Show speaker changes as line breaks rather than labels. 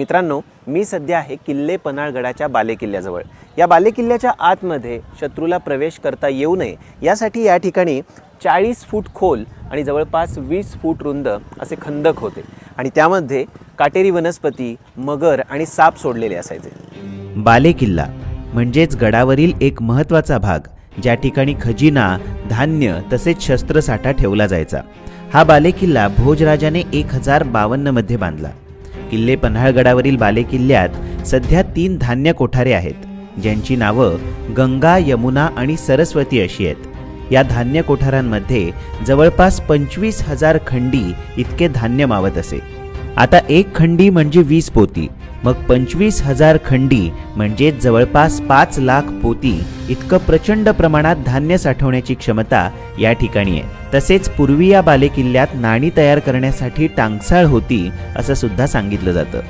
मित्रांनो, मी सध्या आहे किल्ले पन्हाळगडाच्या बालेकिल्ल्याजवळ। या बालेकिल्ल्याच्या आतमध्ये शत्रूला प्रवेश करता येऊ नये यासाठी या ठिकाणी 40 फूट खोल आणि जवळपास 20 फूट रुंद असे खंदक होते आणि त्यामध्ये काटेरी वनस्पती, मगर आणि साप सोडलेले असायचे।
बालेकिल्ला म्हणजेच गडावरील एक महत्त्वाचा भाग, ज्या ठिकाणी खजिना, धान्य तसेच शस्त्रसाठा ठेवला जायचा। हा बालेकिल्ला भोजराजाने 1052 मध्ये बांधला। किल्ले पन्हाळगडावरील बालेकिल्ल्यात सध्या 3 धान्य कोठारे आहेत, ज्यांची नावं गंगा, यमुना आणि सरस्वती अशी आहेत। या धान्य कोठारांमध्ये जवळपास 25,000 खंडी इतके धान्य मावत असे। आता एक खंडी म्हणजे 20 पोती, मग 25,000 खंडी म्हणजे जवळपास 5 लाख पोती इतकं प्रचंड प्रमाणात धान्य साठवण्याची क्षमता या ठिकाणी आहे। तसेच पूर्वी या बालेकिल्ल्यात नाणी तयार करण्यासाठी टांगसाळ होती असं सुद्धा सांगितलं जातं।